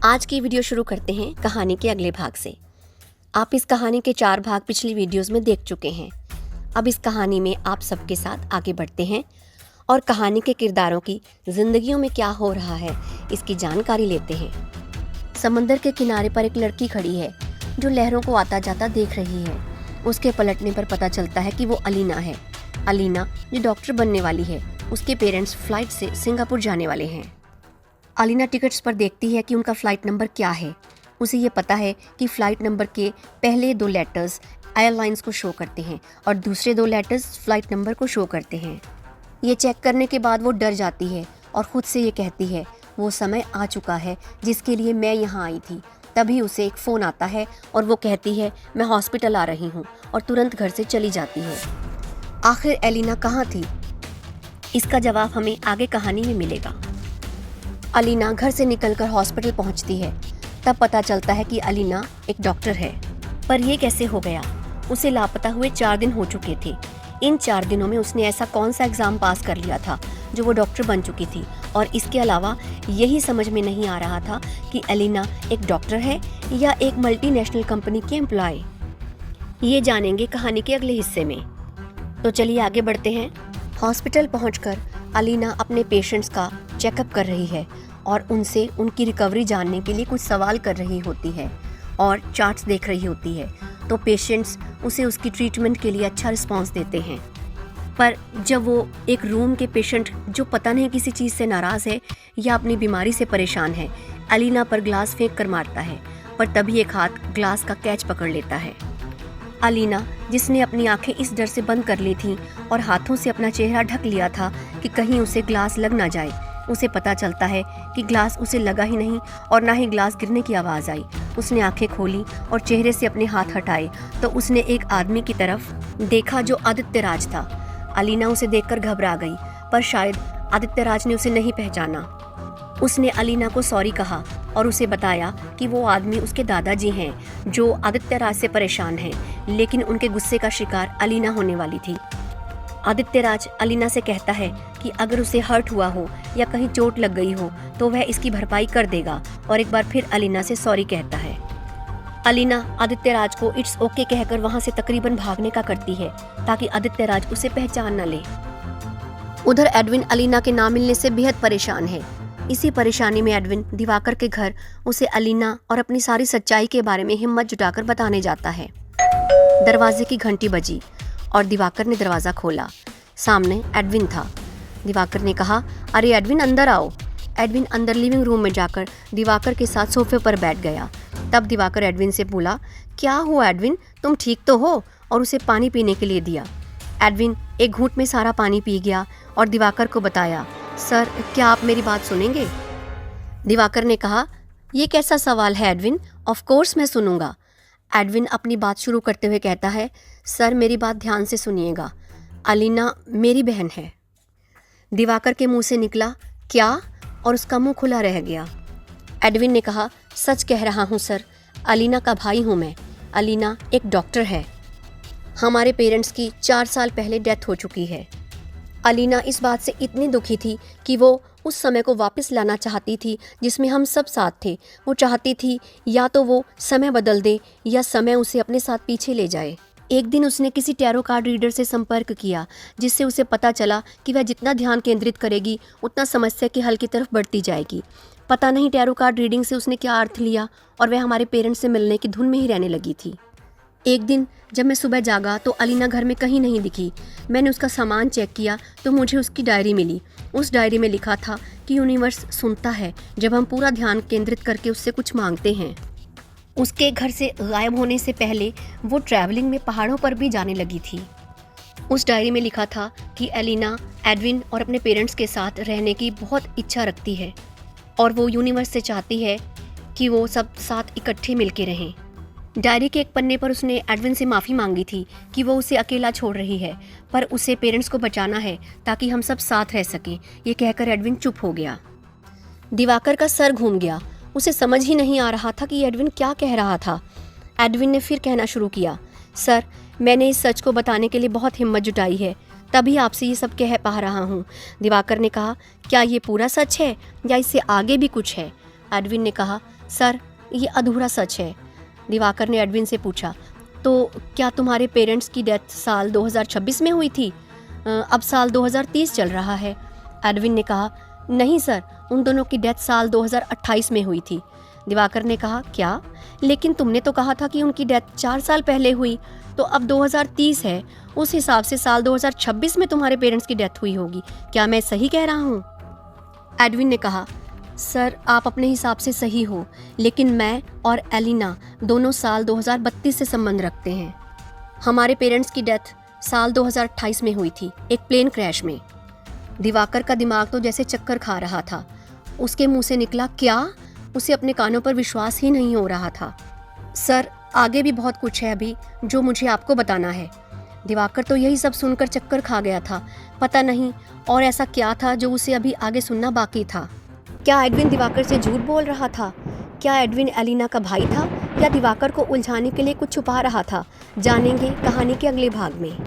आज की वीडियो शुरू करते हैं कहानी के अगले भाग से। आप इस कहानी के 4 भाग पिछली वीडियोस में देख चुके हैं। अब इस कहानी में आप सबके साथ आगे बढ़ते हैं और कहानी के किरदारों की जिंदगियों में क्या हो रहा है इसकी जानकारी लेते हैं। समंदर के किनारे पर एक लड़की खड़ी है जो लहरों को आता जाता देख रही है। उसके पलटने पर पता चलता है कि वो अलीना है। अलीना जो डॉक्टर बनने वाली है। उसके पेरेंट्स फ्लाइट से सिंगापुर जाने वाले हैं। अलीना टिकट्स पर देखती है कि उनका फ़्लाइट नंबर क्या है। उसे ये पता है कि फ़्लाइट नंबर के पहले 2 लेटर्स एयरलाइंस को शो करते हैं और दूसरे 2 लेटर्स फ़्लाइट नंबर को शो करते हैं। ये चेक करने के बाद वो डर जाती है और ख़ुद से ये कहती है वो समय आ चुका है जिसके लिए मैं यहाँ आई थी। तभी उसे एक फ़ोन आता है और वो कहती है मैं हॉस्पिटल आ रही हूँ और तुरंत घर से चली जाती है। आखिर एलिना कहाँ थी? इसका जवाब हमें आगे कहानी में मिलेगा। अलीना घर से निकलकर हॉस्पिटल पहुंचती है। तब पता चलता है कि अलीना एक डॉक्टर है। पर यह कैसे हो गया? उसे लापता हुए 4 दिन हो चुके थे। इन 4 दिनों में उसने ऐसा कौन सा एग्ज़ाम पास कर लिया था जो वो डॉक्टर बन चुकी थी। और इसके अलावा यही समझ में नहीं आ रहा था कि अलीना एक डॉक्टर है या एक मल्टीनेशनल कंपनी की एम्प्लॉय। ये जानेंगे कहानी के अगले हिस्से में। तो चलिए आगे बढ़ते हैं। हॉस्पिटल पहुंचकर अलीना अपने पेशेंट्स का चेकअप कर रही है और उनसे उनकी रिकवरी जानने के लिए कुछ सवाल कर रही होती है और चार्ट्स देख रही होती है। तो पेशेंट्स उसे उसकी ट्रीटमेंट के लिए अच्छा रिस्पांस देते हैं। पर जब वो एक रूम के पेशेंट जो पता नहीं किसी चीज़ से नाराज़ है या अपनी बीमारी से परेशान है, अलीना पर ग्लास फेंक कर मारता है। पर तभी एक हाथ ग्लास का कैच पकड़ लेता है। अलीना जिसने अपनी आंखें इस डर से बंद कर ली थीं और हाथों से अपना चेहरा ढक लिया था कि कहीं उसे ग्लास लग ना जाए, उसे पता चलता है कि ग्लास उसे लगा ही नहीं और ना ही ग्लास गिरने की आवाज़ आई। उसने आंखें खोली और चेहरे से अपने हाथ हटाए तो उसने एक आदमी की तरफ देखा जो आदित्य राज था। अलीना उसे देखकर घबरा गई, पर शायद आदित्य राज ने उसे नहीं पहचाना। उसने अलीना को सॉरी कहा और उसे बताया कि वो आदमी उसके दादाजी हैं जो आदित्य राज से परेशान हैं, लेकिन उनके गुस्से का शिकार अलीना होने वाली थी। आदित्य राज अलीना से कहता है कि अगर उसे हर्ट हुआ हो या कहीं चोट लग गई हो तो वह इसकी भरपाई कर देगा और एक बार फिर अलीना से सॉरी कहता है। अलीना आदित्य राज को इट्स ओके कहकर वहां से तकरीबन भागने का करती है ताकि आदित्य राज उसे पहचान न ले। उधर एडविन अलीना के ना मिलने से बेहद परेशान है। इसी परेशानी में एडविन दिवाकर के घर उसे अलीना और अपनी सारी सच्चाई के बारे में हिम्मत जुटाकर बताने जाता है। दरवाजे की घंटी बजी और दिवाकर ने दरवाज़ा खोला। सामने एडविन था। दिवाकर ने कहा, अरे एडविन अंदर आओ। एडविन अंदर लिविंग रूम में जाकर दिवाकर के साथ सोफे पर बैठ गया। तब दिवाकर एडविन से बोला, क्या हुआ एडविन, तुम ठीक तो हो? और उसे पानी पीने के लिए दिया। एडविन एक घूंट में सारा पानी पी गया और दिवाकर को बताया, सर क्या आप मेरी बात सुनेंगे? दिवाकर ने कहा, ये कैसा सवाल है एडविन, ऑफ कोर्स मैं सुनूंगा। एडविन अपनी बात शुरू करते हुए कहता है, सर मेरी बात ध्यान से सुनिएगा, अलीना मेरी बहन है। दिवाकर के मुंह से निकला, क्या? और उसका मुंह खुला रह गया। एडविन ने कहा, सच कह रहा हूँ सर, अलीना का भाई हूँ मैं। अलीना एक डॉक्टर है। हमारे पेरेंट्स की 4 साल पहले डेथ हो चुकी है। अलीना इस बात से इतनी दुखी थी कि वो उस समय को वापस लाना चाहती थी जिसमें हम सब साथ थे। वो चाहती थी या तो वो समय बदल दे या समय उसे अपने साथ पीछे ले जाए। एक दिन उसने किसी टैरो कार्ड रीडर से संपर्क किया जिससे उसे पता चला कि वह जितना ध्यान केंद्रित करेगी उतना समस्या के हल की तरफ बढ़ती जाएगी। पता नहीं टैरो कार्ड रीडिंग से उसने क्या अर्थ लिया और वह हमारे पेरेंट्स से मिलने की धुन में ही रहने लगी थी। एक दिन जब मैं सुबह जागा तो अलीना घर में कहीं नहीं दिखी। मैंने उसका सामान चेक किया तो मुझे उसकी डायरी मिली। उस डायरी में लिखा था कि यूनिवर्स सुनता है जब हम पूरा ध्यान केंद्रित करके उससे कुछ मांगते हैं। उसके घर से गायब होने से पहले वो ट्रैवलिंग में पहाड़ों पर भी जाने लगी थी। उस डायरी में लिखा था कि एलिना एडविन और अपने पेरेंट्स के साथ रहने की बहुत इच्छा रखती है और वो यूनिवर्स से चाहती है कि वो सब साथ इकट्ठे मिलके रहें। डायरी के एक पन्ने पर उसने एडविन से माफ़ी मांगी थी कि वो उसे अकेला छोड़ रही है, पर उसे पेरेंट्स को बचाना है ताकि हम सब साथ रह सकें। ये कहकर एडविन चुप हो गया। दिवाकर का सर घूम गया। उसे समझ ही नहीं आ रहा था कि एडविन क्या कह रहा था। एडविन ने फिर कहना शुरू किया, सर मैंने इस सच को बताने के लिए बहुत हिम्मत जुटाई है, तभी आपसे ये सब कह पा रहा हूँ। दिवाकर ने कहा, क्या ये पूरा सच है या इससे आगे भी कुछ है? एडविन ने कहा, सर, ये अधूरा सच है। दिवाकर ने एडविन से पूछा। तो क्या तुम्हारे पेरेंट्स की डेथ साल 2026 में हुई थी? अब साल 2030 चल रहा है। एडविन ने कहा, नहीं सर, उन दोनों की डेथ साल 2028 में हुई थी। दिवाकर ने कहा, क्या? लेकिन तुमने तो कहा था कि उनकी डेथ 4 साल पहले हुई, तो अब 2030 है, उस हिसाब से साल 2026 में तुम्हारे पेरेंट्स की डेथ हुई होगी। क्या मैं सही कह रहा हूँ? एडविन ने कहा, सर आप अपने हिसाब से सही हो, लेकिन मैं और एलिना दोनों साल 2032 से संबंध रखते हैं। हमारे पेरेंट्स की डेथ साल 2028 में हुई थी, एक प्लेन क्रैश में। दिवाकर का दिमाग तो जैसे चक्कर खा रहा था। उसके मुंह से निकला, क्या? उसे अपने कानों पर विश्वास ही नहीं हो रहा था। सर, आगे भी बहुत कुछ है अभी जो मुझे आपको बताना है। दिवाकर तो यही सब सुनकर चक्कर खा गया था। पता नहीं और ऐसा क्या था जो उसे अभी आगे सुनना बाकी था। क्या एडविन दिवाकर से झूठ बोल रहा था? क्या एडविन एलिना का भाई था या दिवाकर को उलझाने के लिए कुछ छुपा रहा था? जानेंगे कहानी के अगले भाग में।